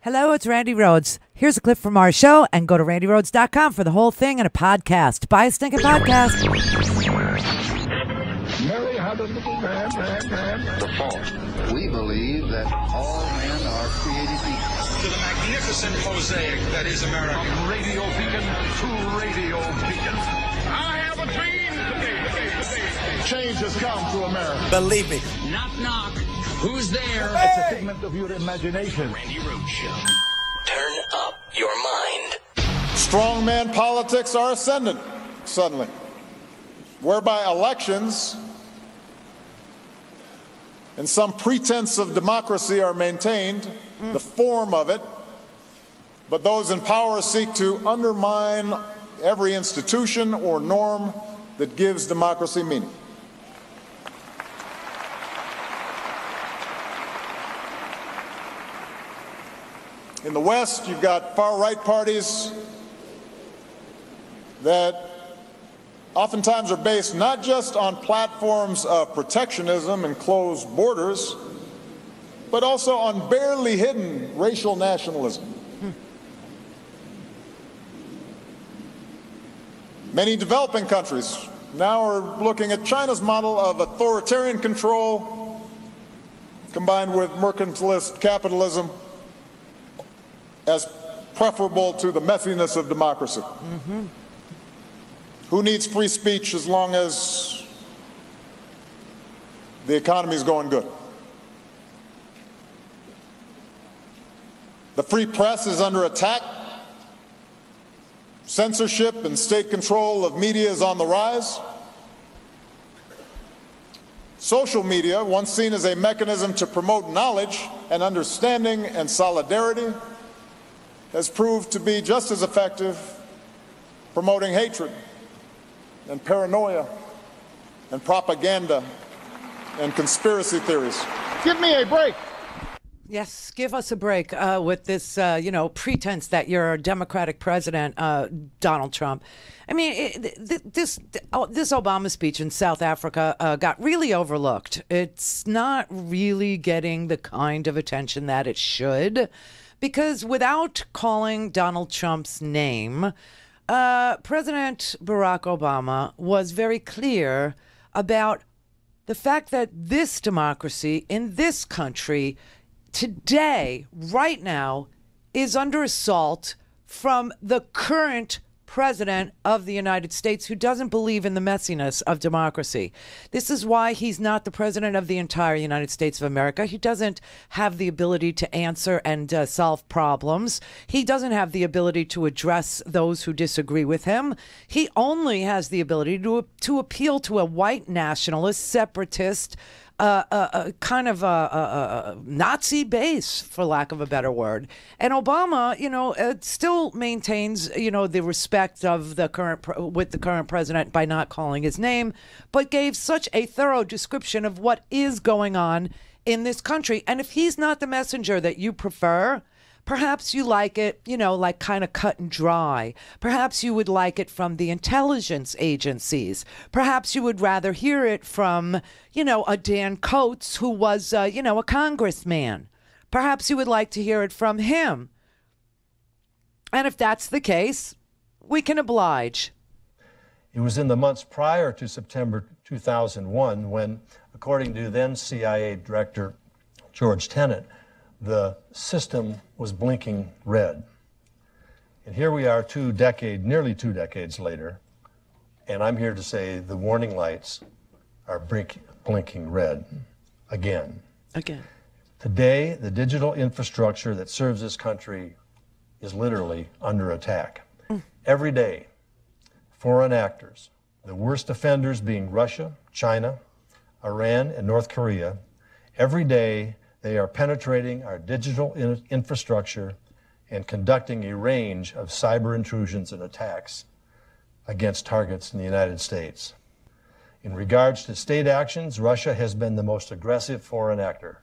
Hello, it's Randi Rhodes. Here's a clip from our show, and go to randyrhodes.com for the whole thing and a podcast. Buy a stinking podcast. Mary had a little man. The fall. We believe that all men are created equal. To the magnificent mosaic that is America. From radio beacon to radio beacon. I have a dream today. Change has come to America. Believe me. Knock, knock. Who's there? It's a figment of your imagination. Randi Rhodes Show. Turn up your mind. Strongman politics are ascendant, suddenly, whereby elections and some pretense of democracy are maintained, the form of it, but those in power seek to undermine every institution or norm that gives democracy meaning. In the West, you've got far-right parties that oftentimes are based not just on platforms of protectionism and closed borders, but also on barely hidden racial nationalism. Many developing countries now are looking at China's model of authoritarian control combined with mercantilist capitalism as preferable to the messiness of democracy. Who needs free speech as long as the economy is going good? The free press is under attack. Censorship and state control of media is on the rise. Social media, once seen as a mechanism to promote knowledge and understanding and solidarity, has proved to be just as effective promoting hatred and paranoia and propaganda and conspiracy theories. Give me a break. Yes, give us a break with this, pretense that you're a Democratic president, Donald Trump. I mean, this Obama speech in South Africa got really overlooked. It's not really getting the kind of attention that it should, because without calling Donald Trump's name, President Barack Obama was very clear about the fact that this democracy in this country today, right now, is under assault from the current president of the United States, who doesn't believe in the messiness of democracy. This is why he's not the president of the entire United States of America. He doesn't have the ability to answer and solve problems. He doesn't have the ability to address those who disagree with him. He only has the ability to appeal to a white nationalist, separatist, kind of a Nazi base, for lack of a better word. And Obama, still maintains, the respect of the current president by not calling his name, but gave such a thorough description of what is going on in this country. And if he's not the messenger that you prefer, perhaps you like it, like kind of cut and dry. Perhaps you would like it from the intelligence agencies. Perhaps you would rather hear it from, a Dan Coates who was, a congressman. Perhaps you would like to hear it from him. And if that's the case, we can oblige. It was in the months prior to September 2001 when, according to then CIA Director George Tenet, the system was blinking red. And here we are nearly 2 decades later, and I'm here to say the warning lights are blinking red again. Today, the digital infrastructure that serves this country is literally under attack. Every day, foreign actors, the worst offenders being Russia, China, Iran, and North Korea, every day they are penetrating our digital infrastructure and conducting a range of cyber intrusions and attacks against targets in the United States. In regards to state actions, Russia has been the most aggressive foreign actor.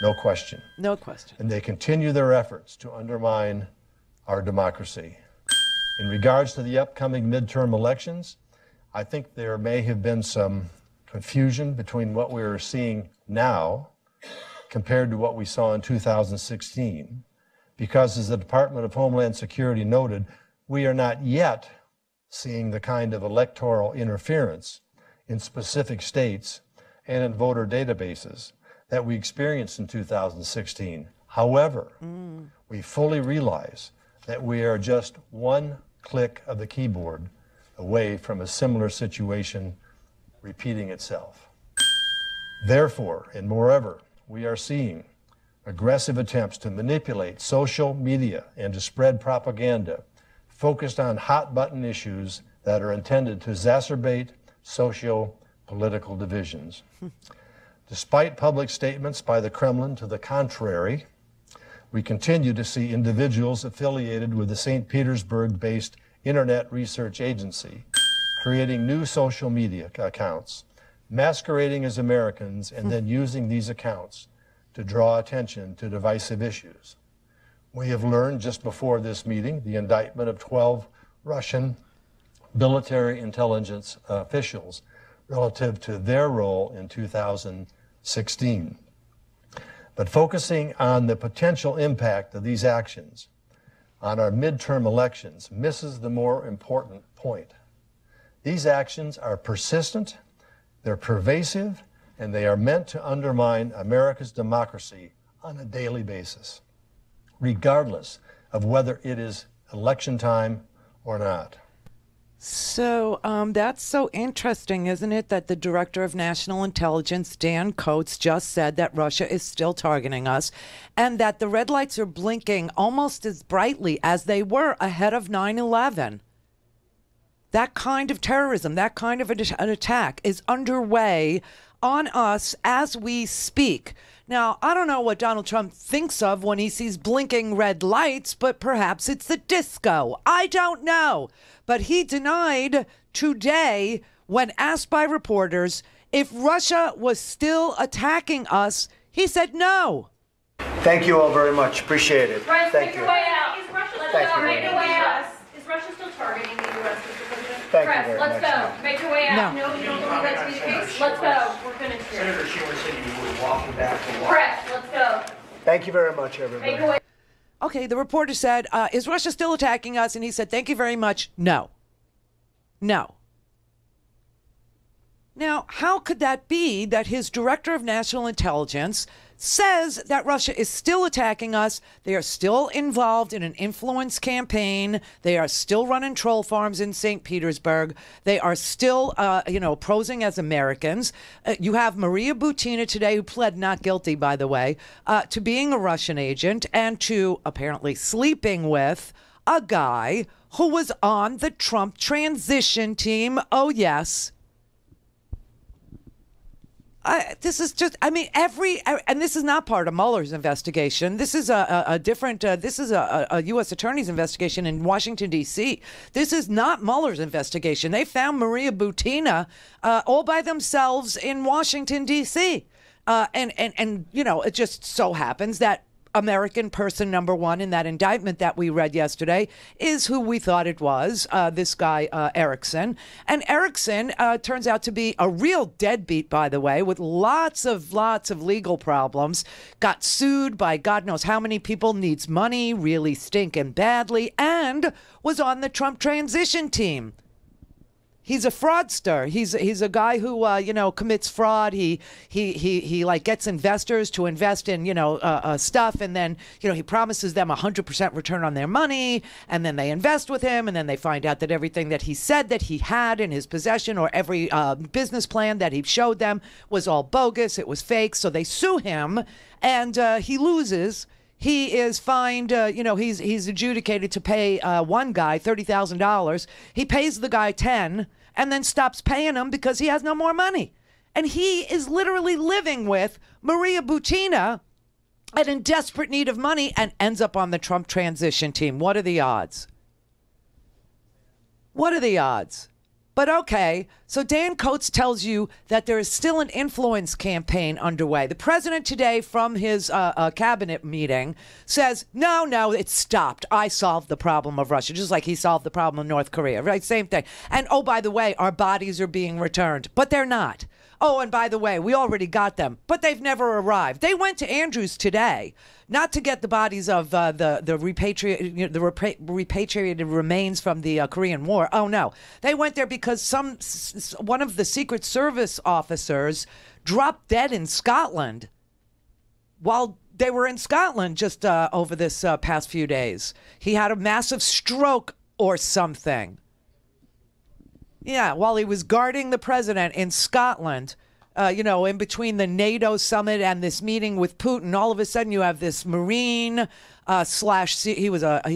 No question. No question. And they continue their efforts to undermine our democracy. In regards to the upcoming midterm elections, I think there may have been some confusion between what we are seeing now compared to what we saw in 2016, because, as the Department of Homeland Security noted, we are not yet seeing the kind of electoral interference in specific states and in voter databases that we experienced in 2016. However, we fully realize that we are just one click of the keyboard away from a similar situation repeating itself. Therefore, and moreover, we are seeing aggressive attempts to manipulate social media and to spread propaganda focused on hot-button issues that are intended to exacerbate socio-political divisions. Despite public statements by the Kremlin to the contrary, we continue to see individuals affiliated with the St. Petersburg-based Internet Research Agency creating new social media accounts, masquerading as Americans, and then using these accounts to draw attention to divisive issues. We have learned just before this meeting the indictment of 12 Russian military intelligence officials relative to their role in 2016. But focusing on the potential impact of these actions on our midterm elections misses the more important point. These actions are persistent, they're pervasive, and they are meant to undermine America's democracy on a daily basis, regardless of whether it is election time or not. So that's so interesting, isn't it, that the Director of National Intelligence, Dan Coats, just said that Russia is still targeting us and that the red lights are blinking almost as brightly as they were ahead of 9/11. That kind of terrorism, that kind of an attack is underway on us as we speak. Now, I don't know what Donald Trump thinks of when he sees blinking red lights, but perhaps it's the disco. I don't know. But he denied today, when asked by reporters if Russia was still attacking us, he said no. Thank you all very much. Appreciate it. Press, Thank make you. your way out. Is Russia still targeting the U.S.? Is Russia still targeting the U.S., Mr. President? Thank you Press, very let's much. go. Make your way out. No. No, you don't believe that to be the case? Let's go. We're finished here. Senator Schumer said you were walking back the wall. Press, let's go. Thank you very much, everybody. Make your way. Okay, the reporter said, is Russia still attacking us? And he said, thank you very much. No. No. Now, how could that be that his Director of National Intelligence says that Russia is still attacking us? They are still involved in an influence campaign. They are still running troll farms in St. Petersburg. They are still, posing as Americans. You have Maria Butina today, who pled not guilty, by the way, to being a Russian agent and to apparently sleeping with a guy who was on the Trump transition team. Oh, yes. This is just, and this is not part of Mueller's investigation. This is a different, this is a U.S. Attorney's investigation in Washington, D.C. This is not Mueller's investigation. They found Maria Butina all by themselves in Washington, D.C. And it just so happens that American person number one in that indictment that we read yesterday is who we thought it was, this guy Erickson. And Erickson turns out to be a real deadbeat, by the way, with lots of legal problems. Got sued by God knows how many people, needs money, really stinking badly, and was on the Trump transition team. He's a fraudster. He's a guy who commits fraud. He gets investors to invest in stuff, and then he promises them 100% return on their money, and then they invest with him, and then they find out that everything that he said that he had in his possession, or every business plan that he showed them, was all bogus. It was fake. So they sue him, and he loses. He is fined, he's adjudicated to pay one guy $30,000. He pays the guy $10,000 and then stops paying him because he has no more money. And he is literally living with Maria Butina and in desperate need of money and ends up on the Trump transition team. What are the odds? What are the odds? But okay, so Dan Coats tells you that there is still an influence campaign underway. The president today, from his cabinet meeting, says, no, it's stopped. I solved the problem of Russia, just like he solved the problem of North Korea, right? Same thing. And oh, by the way, our bodies are being returned, but they're not. Oh, and by the way, we already got them, but they've never arrived. They went to Andrews today, not to get the bodies of the repatriated remains from the Korean War. Oh no, they went there because one of the Secret Service officers dropped dead in Scotland while they were in Scotland just over this past few days. He had a massive stroke or something. Yeah, while he was guarding the president in Scotland, in between the NATO summit and this meeting with Putin, all of a sudden you have this Marine he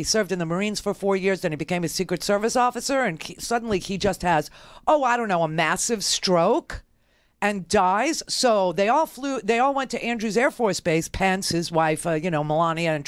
served in the Marines for 4 years, then he became a Secret Service officer, and suddenly he just has, a massive stroke and dies. So they all went to Andrews Air Force Base, Pence, his wife, Melania, and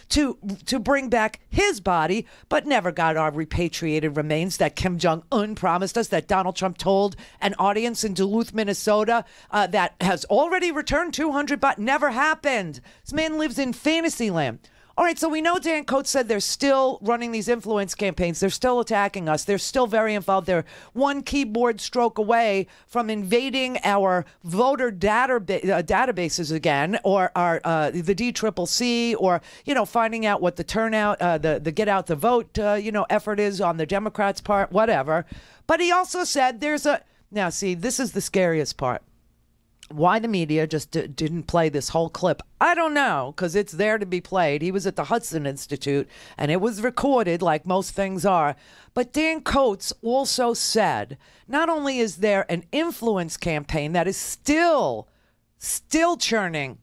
to bring back his body, but never got our repatriated remains that Kim Jong-un promised us, that Donald Trump told an audience in Duluth, Minnesota, that has already returned 200, but never happened. This man lives in fantasy land. All right, so we know Dan Coates said they're still running these influence campaigns. They're still attacking us. They're still very involved. They're one keyboard stroke away from invading our voter databases again, or our the DCCC, or finding out what the turnout, the get out the vote, effort is on the Democrats' part, whatever. But he also said now see, this is the scariest part. Why the media just didn't play this whole clip, I don't know, because it's there to be played. He was at the Hudson Institute, and it was recorded like most things are. But Dan Coates also said, not only is there an influence campaign that is still churning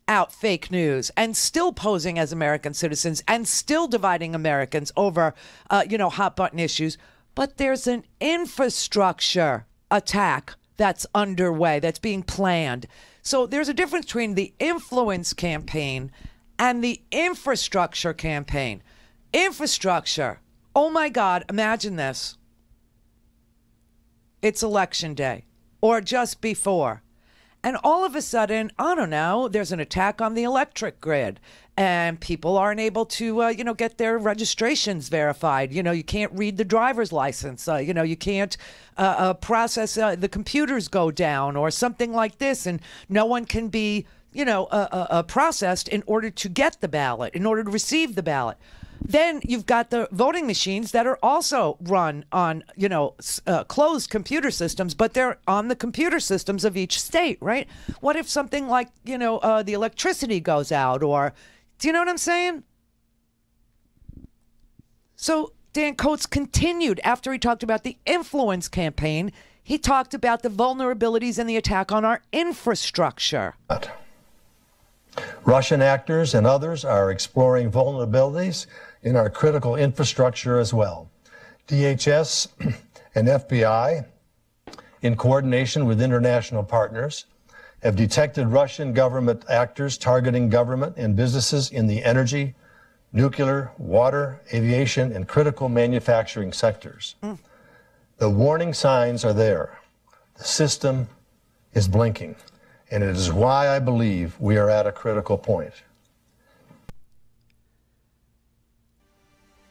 out fake news and still posing as American citizens and still dividing Americans over, hot button issues, but there's an infrastructure attack that's underway, that's being planned. So there's a difference between the influence campaign and the infrastructure campaign. Infrastructure. Oh my God, imagine this. It's election day, or just before. And all of a sudden, I don't know, there's an attack on the electric grid, and people aren't able to, get their registrations verified. You can't read the driver's license. You can't process, the computers go down or something like this, and no one can be, processed in order to get the ballot, in order to receive the ballot. Then you've got the voting machines that are also run on, closed computer systems, but they're on the computer systems of each state, right? What if something like, the electricity goes out, or, do you know what I'm saying? So Dan Coates continued after he talked about the influence campaign. He talked about the vulnerabilities and the attack on our infrastructure. Russian actors and others are exploring vulnerabilities in our critical infrastructure as well. DHS and FBI, in coordination with international partners, have detected Russian government actors targeting government and businesses in the energy, nuclear, water, aviation, and critical manufacturing sectors. The warning signs are there. The system is blinking. And it is why I believe we are at a critical point.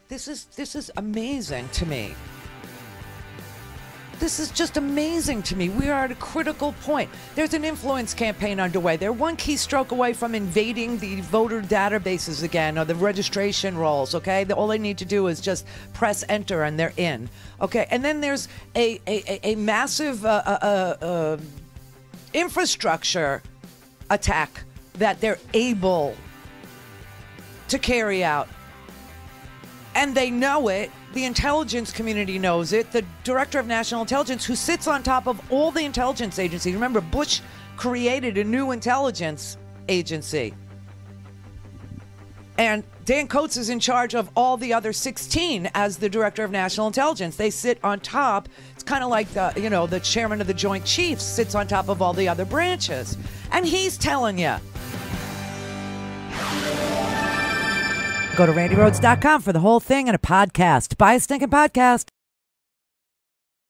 This is amazing to me. This is just amazing to me. We are at a critical point. There's an influence campaign underway. They're one keystroke away from invading the voter databases again, or the registration rolls, okay? All they need to do is just press enter and they're in, okay? And then there's a massive infrastructure attack that they're able to carry out. And they know it. The intelligence community knows it. The director of national intelligence, who sits on top of all the intelligence agencies. Remember, Bush created a new intelligence agency. And Dan Coates is in charge of all the other 16 as the director of national intelligence. They sit on top. It's kind of like the chairman of the Joint Chiefs sits on top of all the other branches. And he's telling you. Go to RandiRhodes.com for the whole thing and a podcast. Buy a stinking podcast.